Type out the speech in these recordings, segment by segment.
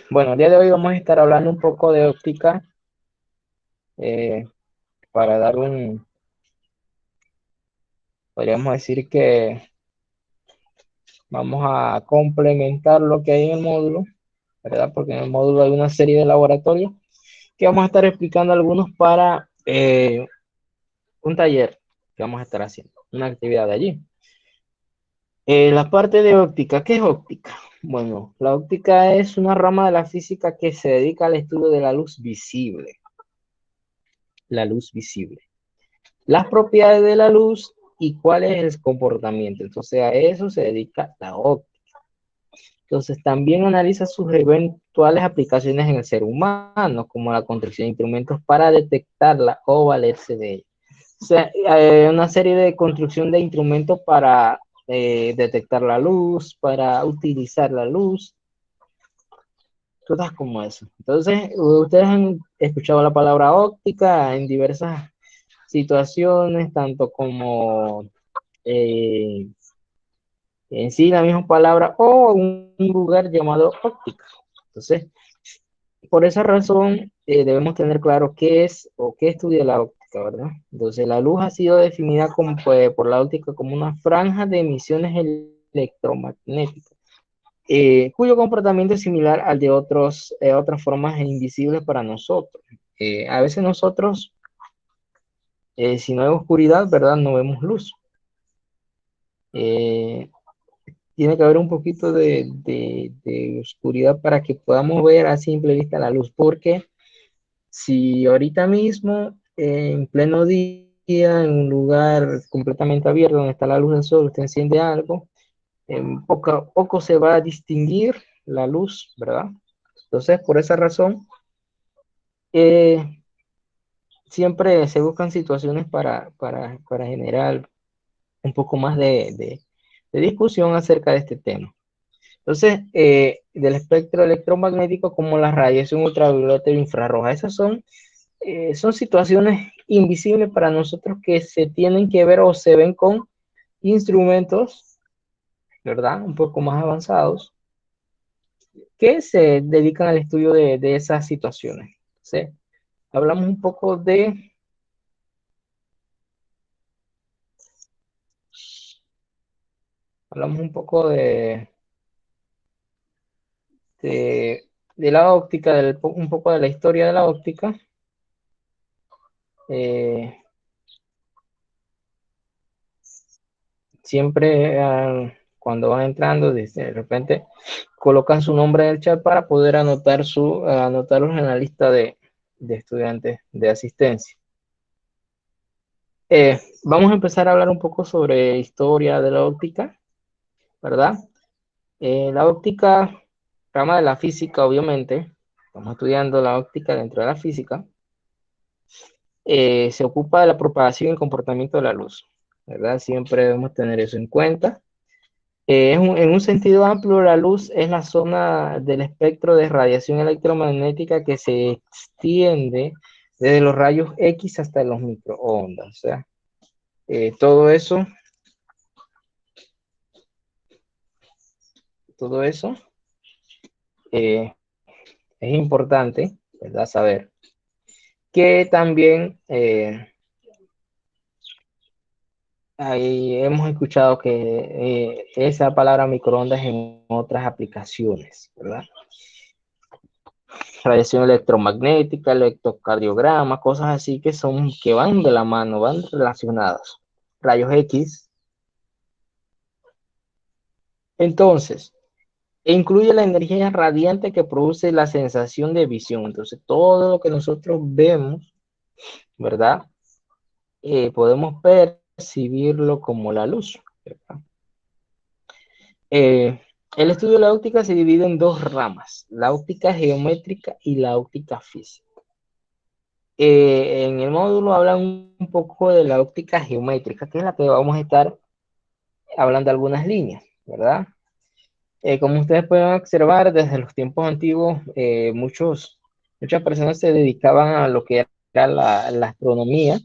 Bueno, el día de hoy vamos a estar hablando un poco de óptica eh, para dar podríamos decir que vamos a complementar lo que hay en el módulo, ¿verdad? Porque en el módulo hay una serie de laboratorios que vamos a estar explicando algunos para un taller que vamos a estar haciendo, una actividad de allí. La parte de óptica, ¿qué es óptica? Bueno, la óptica es una rama de la física que se dedica al estudio de la luz visible. La luz visible. Las propiedades de la luz y cuál es el comportamiento. Entonces a eso se dedica la óptica. Entonces también analiza sus eventuales aplicaciones en el ser humano, como la construcción de instrumentos para detectarla o valerse de ella. O sea, hay una serie de construcción de instrumentos para detectar la luz, para utilizar la luz, cosas como eso. Entonces, ustedes han escuchado la palabra óptica en diversas situaciones, tanto como eh, en sí la misma palabra o un lugar llamado óptica. Entonces, por esa razón debemos tener claro qué es o qué estudia la óptica, ¿verdad? Entonces, la luz ha sido definida como, pues, por la óptica como una franja de emisiones electromagnéticas, cuyo comportamiento es similar al de otras formas invisibles para nosotros. A veces nosotros, si no hay oscuridad, ¿verdad? No vemos luz. Eh, Tiene que haber un poquito de oscuridad para que podamos ver a simple vista la luz, porque si ahorita mismo, en pleno día, en un lugar completamente abierto donde está la luz del sol, usted enciende algo, poco a poco se va a distinguir la luz, ¿verdad? Entonces, por esa razón, eh, siempre se buscan situaciones para generar un poco más de discusión acerca de este tema. Entonces, del espectro electromagnético como la radiación ultravioleta e infrarroja, esas son situaciones invisibles para nosotros que se tienen que ver o se ven con instrumentos, ¿verdad? Un poco más avanzados, que se dedican al estudio de esas situaciones. Entonces, hablamos un poco hablamos un poco de, de la óptica, un poco de la historia de la óptica. Eh, Siempre cuando van entrando, de repente colocan su nombre en el chat para poder anotarlos en la lista de estudiantes de asistencia. Vamos a empezar a hablar un poco sobre historia de la óptica, ¿verdad? La óptica, rama de la física, obviamente, estamos estudiando la óptica dentro de la física, se ocupa de la propagación y comportamiento de la luz, ¿verdad? Siempre debemos tener eso en cuenta. En un sentido amplio, la luz es la zona del espectro de radiación electromagnética que se extiende desde los rayos X hasta los microondas. O sea, todo eso, todo eso eh, es importante, ¿verdad? Saber que también ahí hemos escuchado que esa palabra microondas en otras aplicaciones, ¿verdad? Radiación electromagnética, electrocardiograma, cosas así que van de la mano, van relacionadas. Rayos X. Entonces, incluye la energía radiante que produce la sensación de visión. Entonces, todo lo que nosotros vemos, ¿verdad? Podemos percibirlo como la luz, ¿verdad? Eh, el estudio de la óptica se divide en dos ramas, la óptica geométrica y la óptica física. En el módulo hablan un poco de la óptica geométrica, que es la que vamos a estar hablando de algunas líneas, ¿verdad? Como ustedes pueden observar, desde los tiempos antiguos, muchas personas se dedicaban a lo que era la astronomía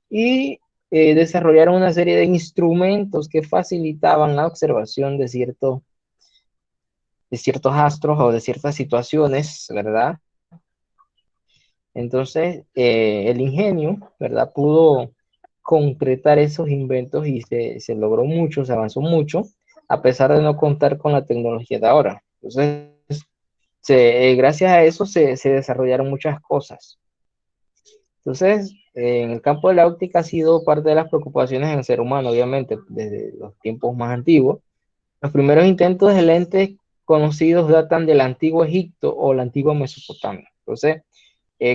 y desarrollaron una serie de instrumentos que facilitaban la observación de ciertos astros o de ciertas situaciones, ¿verdad? Entonces, el ingenio, ¿verdad? Pudo concretar esos inventos y se logró mucho, se avanzó mucho, a pesar de no contar con la tecnología de ahora. Entonces, gracias a eso se desarrollaron muchas cosas. Entonces, en el campo de la óptica ha sido parte de las preocupaciones en el ser humano, obviamente, desde los tiempos más antiguos. Los primeros intentos de lentes conocidos datan del antiguo Egipto o la antigua Mesopotamia. Entonces,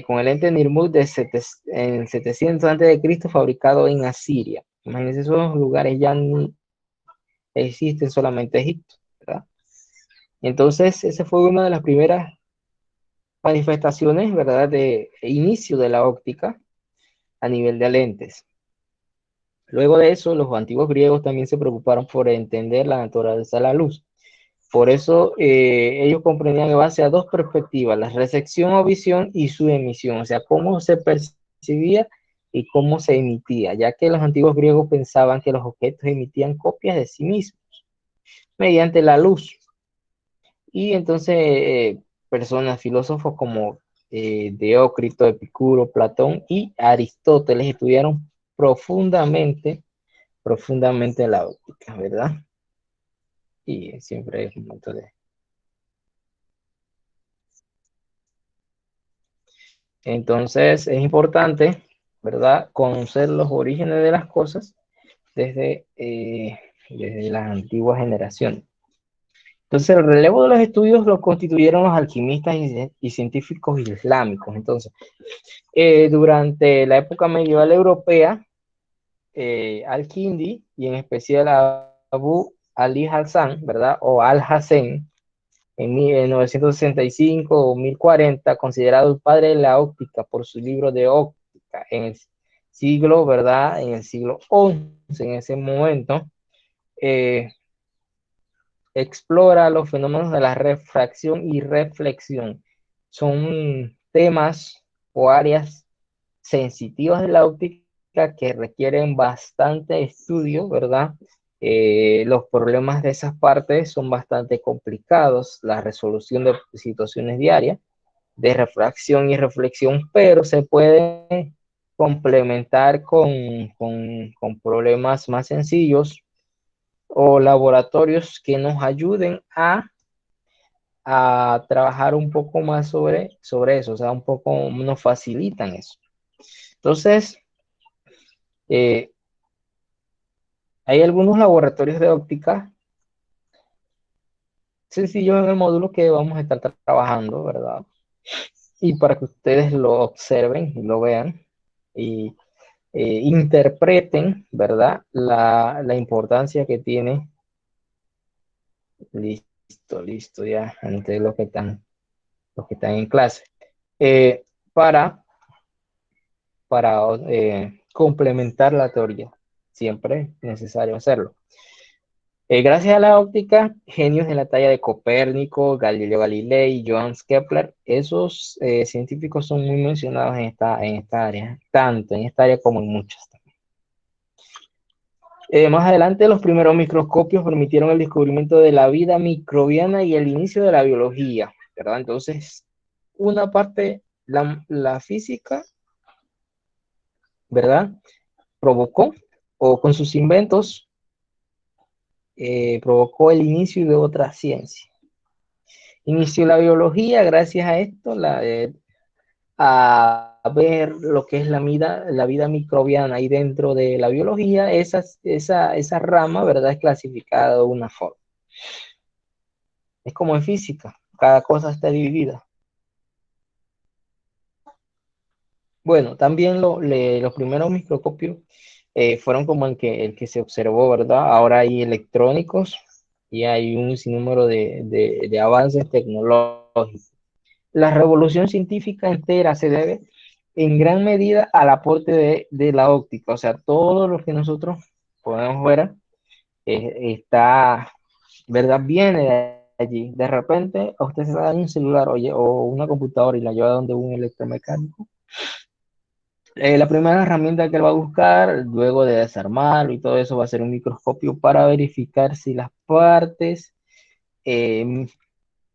con el lente Nirmud en 700 a.C., fabricado en Asiria. Imagínense, esos lugares ya no existen, solamente Egipto, ¿verdad? Entonces, esa fue una de las primeras manifestaciones, ¿verdad?, de inicio de la óptica a nivel de lentes. Luego de eso, los antiguos griegos también se preocuparon por entender la naturaleza de la luz. Por eso ellos comprendían en base a dos perspectivas, la recepción o visión y su emisión, o sea, cómo se percibía y cómo se emitía, ya que los antiguos griegos pensaban que los objetos emitían copias de sí mismos mediante la luz. Y entonces personas, filósofos como Deócrito, Epicuro, Platón y Aristóteles estudiaron profundamente la óptica, ¿verdad? Y siempre es un momento de... Entonces es importante, ¿verdad?, conocer los orígenes de las cosas desde las antiguas generaciones. Entonces el relevo de los estudios lo constituyeron los alquimistas y científicos islámicos. Entonces, durante la época medieval europea, Al-Kindi y en especial Abu Ali Hassan, ¿verdad?, o Al-Hassen, en 1965 o 1040, considerado el padre de la óptica por su libro de óptica en el siglo, ¿verdad? En el siglo XI, en ese momento, eh, explora los fenómenos de la refracción y reflexión. Son temas o áreas sensitivas de la óptica que requieren bastante estudio, ¿verdad? Los problemas de esas partes son bastante complicados, la resolución de situaciones diarias de refracción y reflexión, pero se puede complementar con problemas más sencillos o laboratorios que nos ayuden a trabajar un poco más sobre eso, o sea, un poco nos facilitan eso. Entonces, eh, hay algunos laboratorios de óptica sencillos en el módulo que vamos a estar trabajando, ¿verdad? Y para que ustedes lo observen y lo vean y interpreten, ¿verdad? La importancia que tiene. Listo, ya entre los que están en clase. Eh, para complementar la teoría. Siempre es necesario hacerlo. Gracias a la óptica, genios de la talla de Copérnico, Galileo Galilei, Johannes Kepler, esos científicos son muy mencionados en esta área, tanto en esta área como en muchas. Más adelante, los primeros microscopios permitieron el descubrimiento de la vida microbiana y el inicio de la biología, ¿verdad? Entonces, una parte, la física, ¿verdad? Provocó, o con sus inventos, provocó el inicio de otra ciencia. Inició la biología gracias a esto, a ver lo que es la vida microbiana ahí dentro de la biología, esa rama, ¿verdad?, es clasificada de una forma. Es como en física, cada cosa está dividida. Bueno, también los primeros microscopios fueron como el que se observó, ¿verdad? Ahora hay electrónicos y hay un sinnúmero de avances tecnológicos. La revolución científica entera se debe en gran medida al aporte de la óptica, o sea, todo lo que nosotros podemos ver está, ¿verdad? Viene de allí. De repente, a usted se le da un celular o una computadora y la lleva donde un electromecánico. La primera herramienta que él va a buscar, luego de desarmarlo y todo eso, va a ser un microscopio para verificar si las partes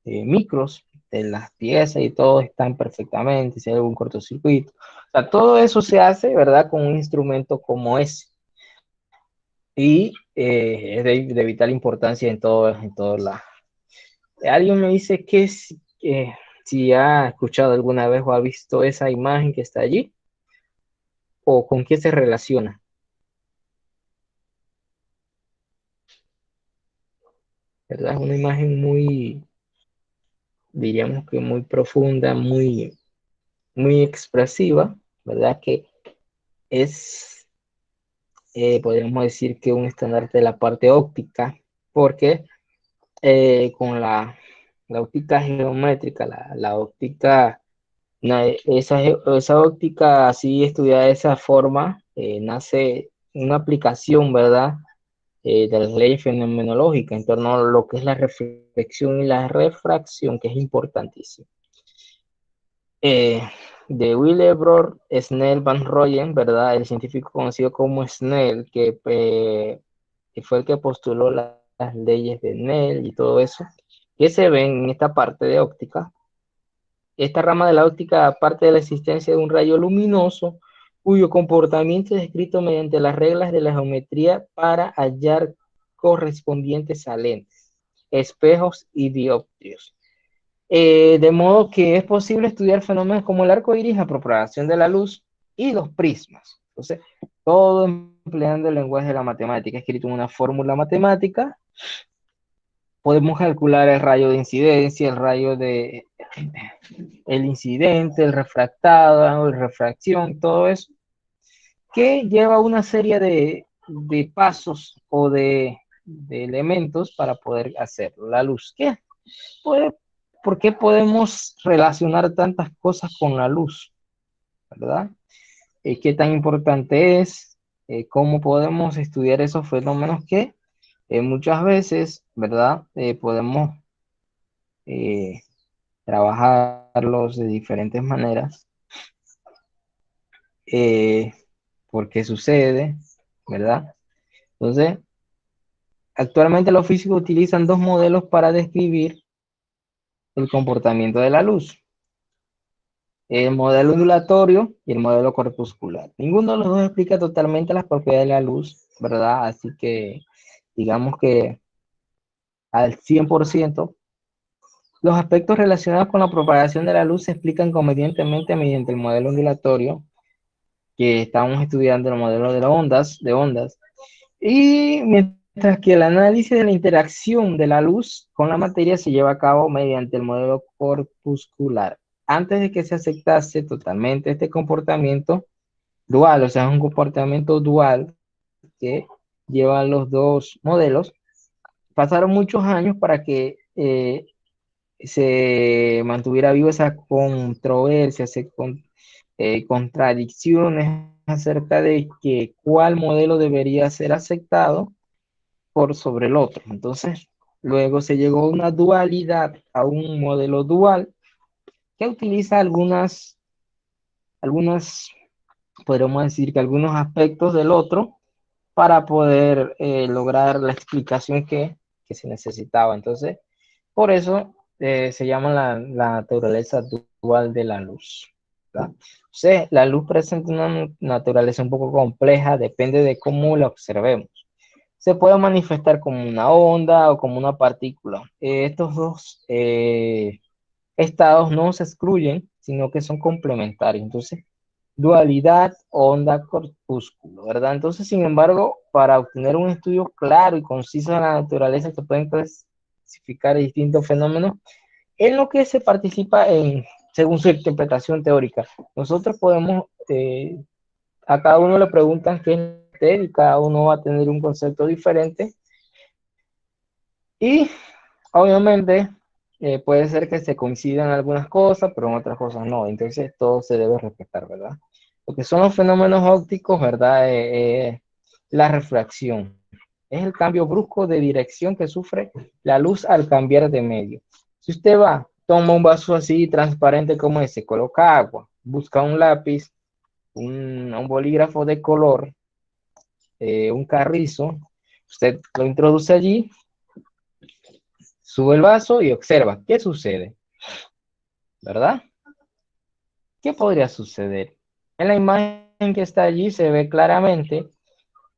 micros de las piezas y todo están perfectamente, si hay algún cortocircuito. O sea, todo eso se hace, ¿verdad? Con un instrumento como ese. Y es de vital importancia en todo la... Alguien me dice que si ha escuchado alguna vez o ha visto esa imagen que está allí, o con qué se relaciona, ¿verdad? Es una imagen muy, diríamos que muy profunda, muy expresiva, ¿verdad? Que es, podríamos decir que un estandarte de la parte óptica, porque con la óptica geométrica, la óptica, esa óptica así estudiada de esa forma, nace una aplicación, ¿verdad? De las leyes fenomenológicas en torno a lo que es la reflexión y la refracción, que es importantísimo. Eh, de Willebrord Snell van Rooyen, ¿verdad? El científico conocido como Snell, que fue el que postuló las leyes de Snell y todo eso, que se ven en esta parte de óptica. Esta rama de la óptica parte de la existencia de un rayo luminoso cuyo comportamiento es descrito mediante las reglas de la geometría para hallar correspondientes a lentes, espejos y dioptrios. De modo que es posible estudiar fenómenos como el arco iris, la propagación de la luz y los prismas. Entonces, todo empleando el lenguaje de la matemática, escrito en una fórmula matemática. Podemos calcular el rayo de incidencia, el incidente, el refractado, la refracción, todo eso, que lleva una serie de pasos o de elementos para poder hacerlo. La luz, ¿qué? Puede, ¿por qué podemos relacionar tantas cosas con la luz? ¿Verdad? ¿Qué tan importante es? ¿Cómo podemos estudiar esos fenómenos que muchas veces, ¿verdad? Podemos eh, trabajarlos de diferentes maneras. Eh, ¿Por qué sucede? ¿Verdad? Entonces, actualmente los físicos utilizan dos modelos para describir el comportamiento de la luz: el modelo ondulatorio y el modelo corpuscular. Ninguno de los dos explica totalmente las propiedades de la luz, ¿verdad? Así que digamos que al 100% los aspectos relacionados con la propagación de la luz se explican convenientemente mediante el modelo ondulatorio, que estamos estudiando el modelo de ondas, y mientras que el análisis de la interacción de la luz con la materia se lleva a cabo mediante el modelo corpuscular. Antes de que se aceptase totalmente este comportamiento dual, o sea, es un comportamiento dual que llevan los dos modelos, pasaron muchos años para que se mantuviera viva esa controversia, contradicciones acerca de que cuál modelo debería ser aceptado por sobre el otro. Entonces, luego se llegó a una dualidad, a un modelo dual que utiliza algunas, podríamos decir que algunos aspectos del otro para poder lograr la explicación que se necesitaba. Entonces, por eso se llama la naturaleza dual de la luz, ¿verdad? O sea, la luz presenta una naturaleza un poco compleja, depende de cómo la observemos. Se puede manifestar como una onda o como una partícula. Estos dos estados no se excluyen, sino que son complementarios. Entonces, dualidad onda-corpúsculo, ¿verdad? Entonces, sin embargo, para obtener un estudio claro y conciso de la naturaleza, que pueden clasificar distintos fenómenos, en lo que se participa según su interpretación teórica. Nosotros podemos, a cada uno le preguntan qué es él, y cada uno va a tener un concepto diferente, y obviamente puede ser que se coincidan algunas cosas, pero en otras cosas no. Entonces todo se debe respetar, ¿verdad? Lo que son los fenómenos ópticos, ¿verdad? La refracción. Es el cambio brusco de dirección que sufre la luz al cambiar de medio. Si usted va, toma un vaso así transparente como ese, coloca agua, busca un lápiz, un bolígrafo de color, un carrizo, usted lo introduce allí, Sube el vaso y observa qué sucede, ¿verdad? ¿Qué podría suceder? En la imagen que está allí se ve claramente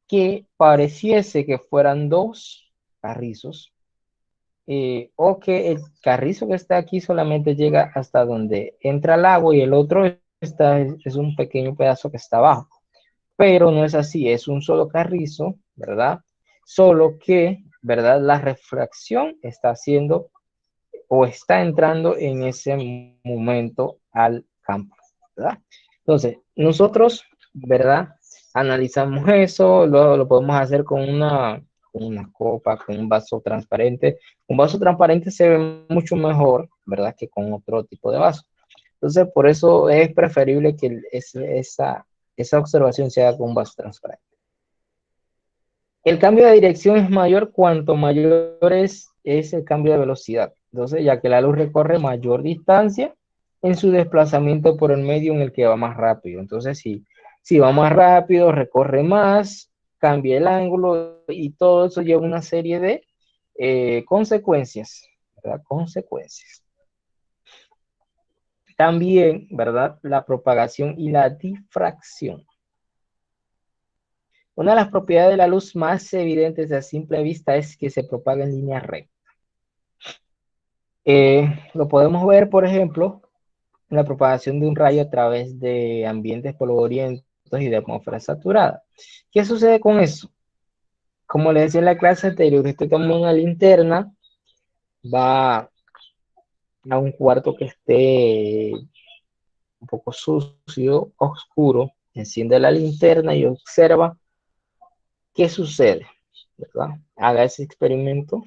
que pareciese que fueran dos carrizos, o que el carrizo que está aquí solamente llega hasta donde entra el agua y el otro es un pequeño pedazo que está abajo. Pero no es así, es un solo carrizo, ¿verdad? Solo que, ¿verdad? La refracción está haciendo o está entrando en ese momento al campo, ¿verdad? Entonces, nosotros, ¿verdad? Analizamos eso, lo podemos hacer con una copa, con un vaso transparente. Un vaso transparente se ve mucho mejor, ¿verdad? Que con otro tipo de vaso. Entonces, por eso es preferible que esa observación se haga con un vaso transparente. El cambio de dirección es mayor cuanto mayor es el cambio de velocidad. Entonces, ya que la luz recorre mayor distancia en su desplazamiento por el medio en el que va más rápido. Entonces, si va más rápido, recorre más, cambia el ángulo y todo eso lleva una serie de consecuencias, ¿verdad? Consecuencias. También, ¿verdad? La propagación y la difracción. Una de las propiedades de la luz más evidentes a simple vista es que se propaga en línea recta. Lo podemos ver, por ejemplo, en la propagación de un rayo a través de ambientes polvorientos y de atmósfera saturada. ¿Qué sucede con eso? Como les decía en la clase anterior, usted toma una linterna, va a un cuarto que esté un poco sucio, oscuro, enciende la linterna y observa qué sucede, ¿verdad? Haga ese experimento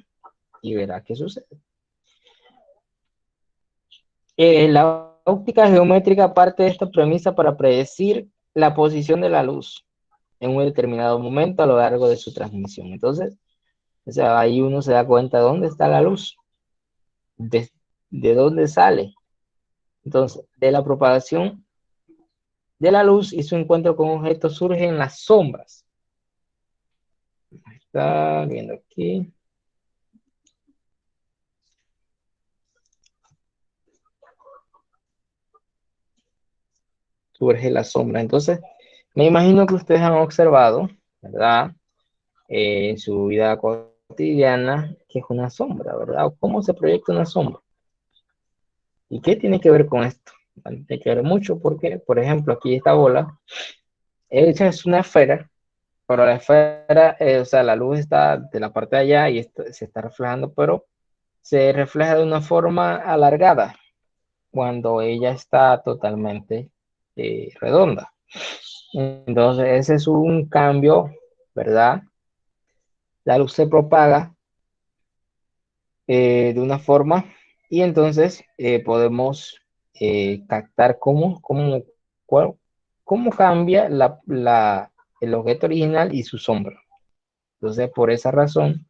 y verá qué sucede. La óptica geométrica parte de esta premisa para predecir la posición de la luz en un determinado momento a lo largo de su transmisión. Entonces, o sea, ahí uno se da cuenta de dónde está la luz, de, de dónde sale. Entonces, de la propagación de la luz y su encuentro con objetos surgen las sombras. Está viendo aquí. Surge la sombra. Entonces, me imagino que ustedes han observado, ¿verdad? En su vida cotidiana, que es una sombra, ¿verdad? O cómo se proyecta una sombra. ¿Y qué tiene que ver con esto? Bueno, tiene que ver mucho porque, por ejemplo, aquí esta bola, ella es una esfera, pero la esfera, o sea, la luz está de la parte de allá y se está reflejando, pero se refleja de una forma alargada cuando ella está totalmente redonda. Entonces, ese es un cambio, ¿verdad? La luz se propaga de una forma y entonces podemos captar cuál- cómo cambia el objeto original y su sombra. Entonces, por esa razón,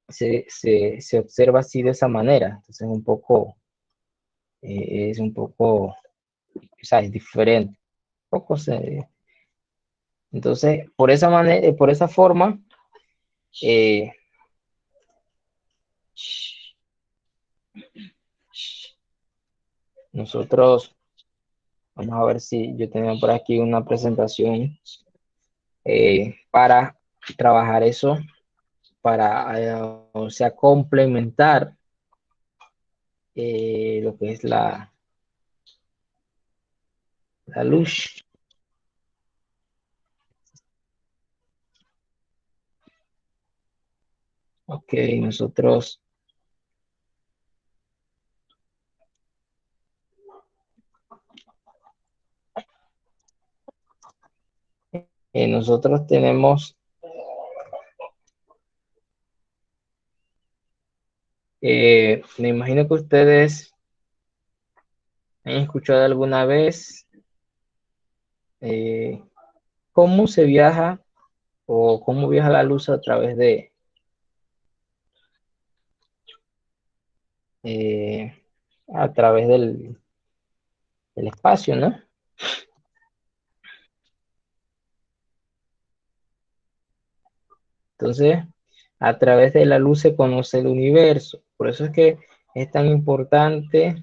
se observa así de esa manera. Entonces, es un poco, o sea, es diferente. Entonces, por esa manera, por esa forma, eh, nosotros, vamos a ver si yo tengo por aquí una presentación para trabajar eso, para, o sea, complementar lo que es la luz. Ok, nosotros tenemos, me imagino que ustedes han escuchado alguna vez eh, cómo se viaja o cómo viaja la luz a través eh, a través del espacio, ¿no? Entonces, A través de la luz se conoce el universo. Por eso es que es tan importante,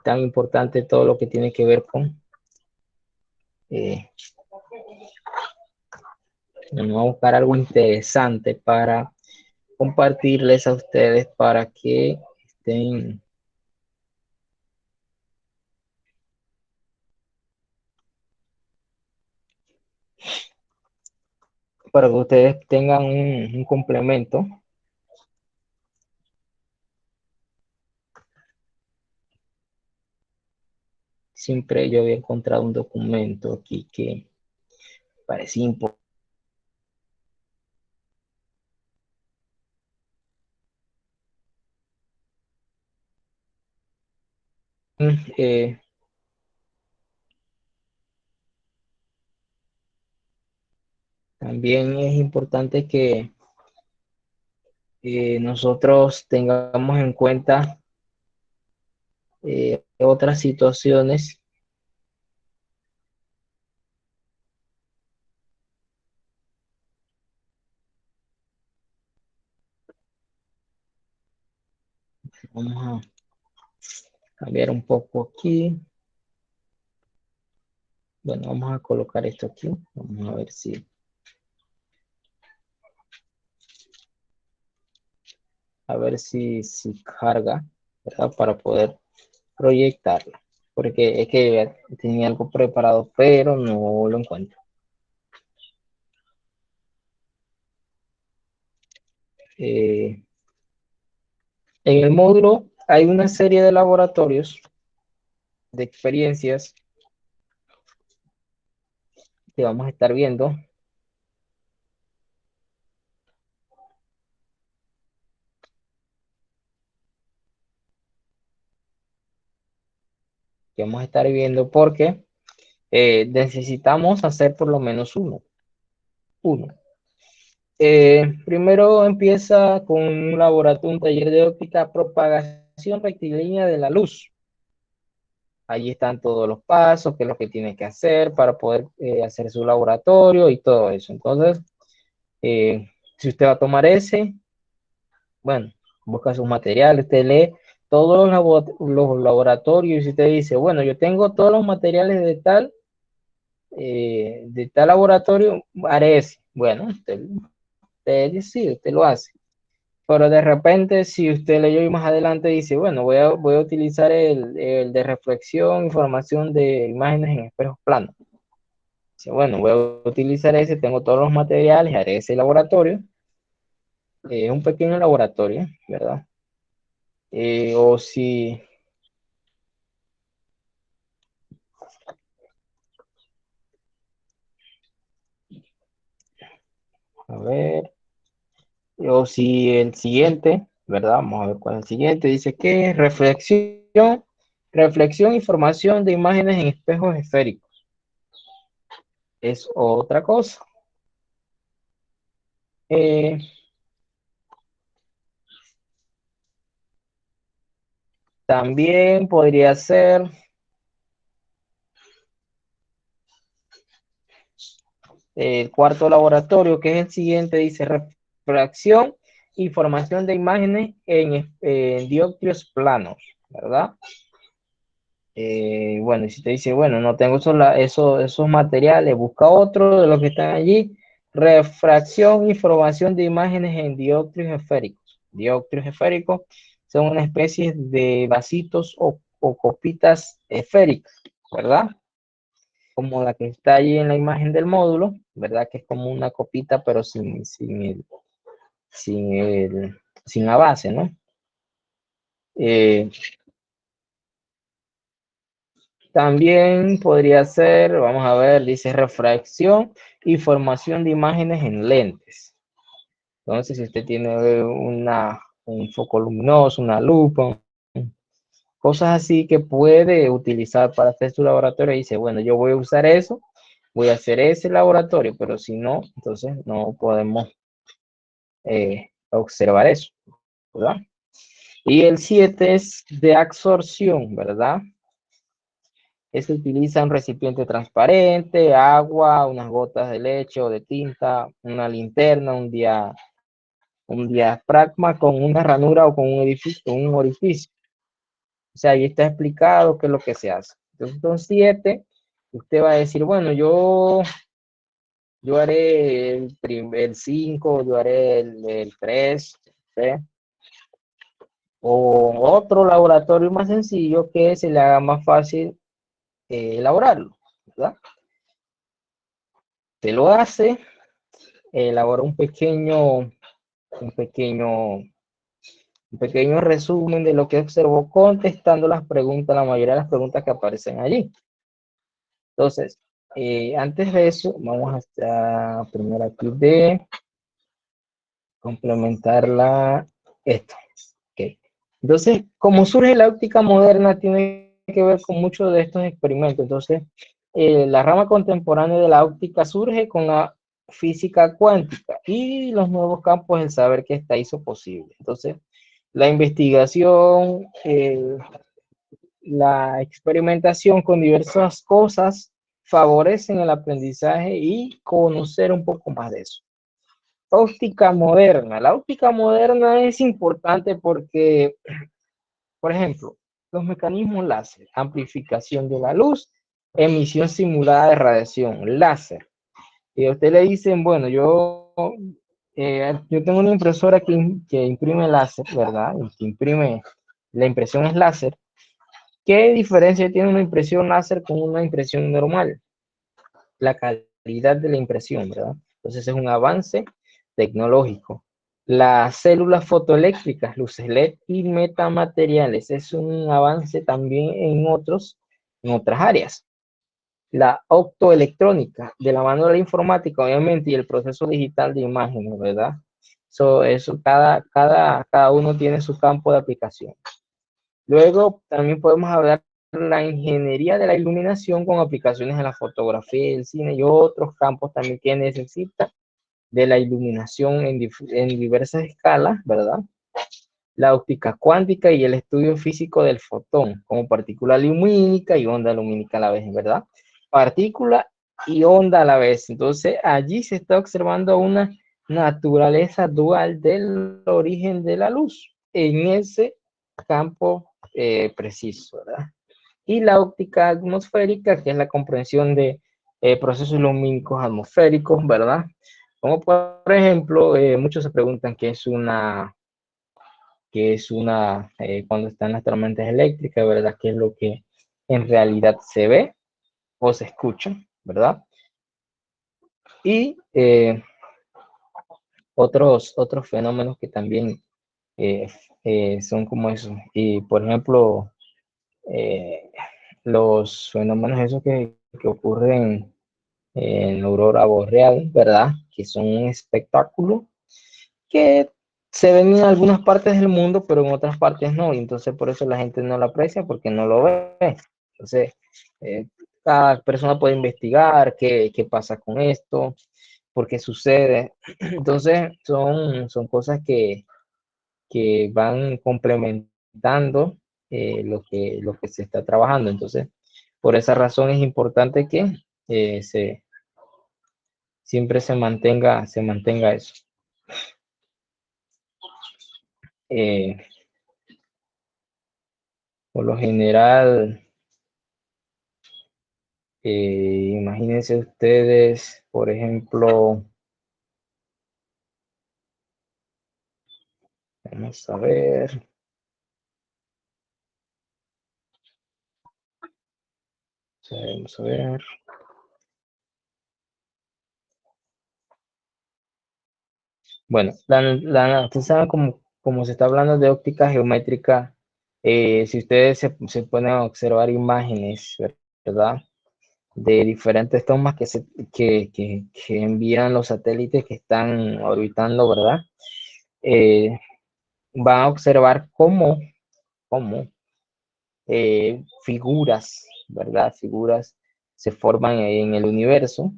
tan importante todo lo que tiene que ver con... Eh, vamos a buscar algo interesante para compartirles a ustedes para que estén, para que ustedes tengan un complemento. Siempre yo había encontrado un documento aquí que parecía importante. Eh, También es importante que nosotros tengamos en cuenta otras situaciones. Vamos a cambiar un poco aquí. Bueno, vamos a colocar esto aquí. Vamos a ver si carga, ¿verdad? Para poder proyectarla. Porque es que tenía algo preparado, pero no lo encuentro. Eh, en el módulo hay una serie de laboratorios, de experiencias que vamos a estar viendo. Que vamos a estar viendo porque necesitamos hacer por lo menos uno. Primero empieza con un laboratorio, un taller de óptica, propagación rectilínea de la luz. Allí están todos los pasos, qué es lo que tiene que hacer para poder hacer su laboratorio y todo eso. Entonces, si usted va a tomar ese, bueno, busca sus materiales, usted lee todos los laboratorios y si usted dice, bueno, yo tengo todos los materiales de tal laboratorio, haré ese. Bueno, usted decide, usted lo hace. Pero de repente, si usted leyó y más adelante dice, bueno, voy a utilizar el de reflexión, información de imágenes en espejos planos. Dice, bueno, voy a utilizar ese, tengo todos los materiales, haré ese laboratorio. Es un pequeño laboratorio, ¿verdad? O si, a ver, o si el siguiente, ¿verdad? Vamos a ver cuál es el siguiente. Dice que reflexión y formación de imágenes en espejos esféricos. Es otra cosa. Eh, También podría ser el cuarto laboratorio, que es el siguiente, dice refracción y formación de imágenes en dioptrios planos, ¿verdad? Bueno, y si te dice, bueno, no tengo esos materiales, busca otro de los que están allí. Refracción y formación de imágenes en dioptrios esféricos. Dioptrios esféricos son una especie de vasitos o copitas esféricas, ¿verdad? Como la que está allí en la imagen del módulo, ¿verdad? Que es como una copita, pero sin, el, sin la base, ¿no? Eh, También podría ser, vamos a ver, dice refracción y formación de imágenes en lentes. Entonces, si usted tiene un foco luminoso, una lupa, cosas así que puede utilizar para hacer su laboratorio, y dice, bueno, yo voy a usar eso, voy a hacer ese laboratorio, pero si no, entonces no podemos observar eso, ¿verdad? Y el 7 es de absorción, ¿verdad? Se utiliza un recipiente transparente, agua, unas gotas de leche o de tinta, una linterna, un diafragma con una ranura o con un edificio, un orificio. O sea, ahí está explicado qué es lo que se hace. Entonces, son 7. Usted va a decir, bueno, yo haré el 5, yo haré el 3, ¿sí? O otro laboratorio más sencillo que se le haga más fácil elaborarlo, ¿verdad? Se lo hace, elabora un pequeño, un pequeño resumen de lo que observó contestando las preguntas, la mayoría de las preguntas que aparecen allí. Entonces, antes de eso, vamos a primero aquí de complementarla esto. Okay. Entonces, como surge la óptica moderna, tiene que ver con muchos de estos experimentos. Entonces, la rama contemporánea de la óptica surge con la física cuántica y los nuevos campos del saber que esta hizo posible. Entonces, la investigación, la experimentación con diversas cosas favorecen el aprendizaje y conocer un poco más de eso. Óptica moderna. La óptica moderna es importante porque, por ejemplo, los mecanismos láser, amplificación de la luz, emisión simulada de radiación, láser. Y a usted le dicen, bueno, yo tengo una impresora que imprime láser, ¿verdad? Y que imprime, la impresión es láser. ¿Qué diferencia tiene una impresión láser con una impresión normal? La calidad de la impresión, ¿verdad? Entonces es un avance tecnológico. Las células fotoeléctricas, luces LED y metamateriales, es un avance también en otras áreas. La optoelectrónica, de la mano de la informática, obviamente, y el proceso digital de imágenes, ¿verdad? Eso cada uno tiene su campo de aplicación. Luego también podemos hablar de la ingeniería de la iluminación con aplicaciones en la fotografía, el cine y otros campos también que necesitan de la iluminación en diversas escalas, ¿verdad? La óptica cuántica y el estudio físico del fotón, como partícula lumínica y onda lumínica a la vez, ¿verdad? Partícula y onda a la vez. Entonces, allí se está observando una naturaleza dual del origen de la luz en ese campo preciso, ¿verdad? Y la óptica atmosférica, que es la comprensión de procesos lumínicos atmosféricos, ¿verdad? Como por ejemplo, muchos se preguntan cuando están las tormentas eléctricas, ¿verdad? ¿Qué es lo que en realidad se ve o se escucha, ¿verdad? Y otros fenómenos que también eh, son como eso. Y por ejemplo, eh, los fenómenos esos que ocurren en la aurora boreal, ¿verdad? Que son un espectáculo que se ven en algunas partes del mundo, pero en otras partes no, y entonces por eso la gente no lo aprecia porque no lo ve. Entonces, eh, cada persona puede investigar qué pasa con esto, por qué sucede. Entonces, son cosas que van complementando lo que se está trabajando. Entonces, por esa razón es importante que siempre se mantenga eso. Eh, por lo general, imagínense ustedes, por ejemplo, vamos a ver, vamos a ver. Bueno, ustedes saben como se está hablando de óptica geométrica, si ustedes se pueden observar imágenes, ¿verdad? De diferentes tomas que envían los satélites que están orbitando, ¿verdad? Eh, Van a observar cómo figuras, ¿verdad? Figuras se forman en el universo,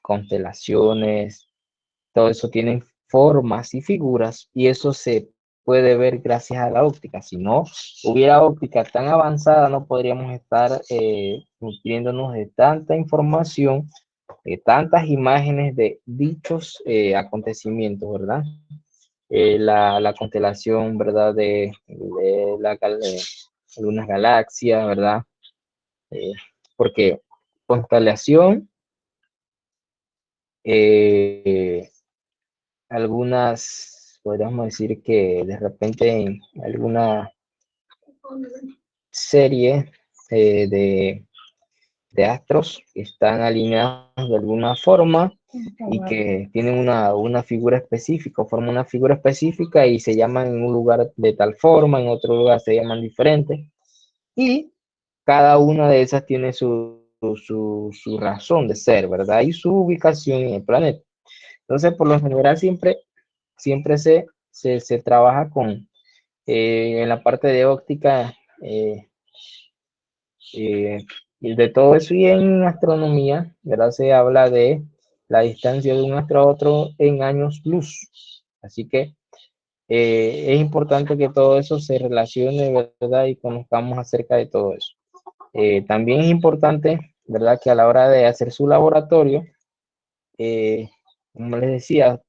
constelaciones, todo eso tiene formas y figuras, y eso se puede ver gracias a la óptica. Si no hubiera óptica tan avanzada, no podríamos estar nutriéndonos de tanta información, de tantas imágenes de dichos acontecimientos, ¿verdad? La constelación, ¿verdad? De algunas galaxias, ¿verdad? Porque constelación, eh, algunas, podríamos decir que de repente en alguna serie de astros que están alineados de alguna forma y que tienen una figura específica, o forman una figura específica y se llaman en un lugar de tal forma, en otro lugar se llaman diferente, y cada una de esas tiene su razón de ser, ¿verdad? Y su ubicación en el planeta. Entonces, por lo general, siempre se trabaja con, en la parte de óptica, y de todo eso, y en astronomía, ¿verdad? Se habla de la distancia de un astro a otro en años luz. Así que es importante que todo eso se relacione, ¿verdad? Y conozcamos acerca de todo eso. También es importante, ¿verdad? Que a la hora de hacer su laboratorio, como les decía,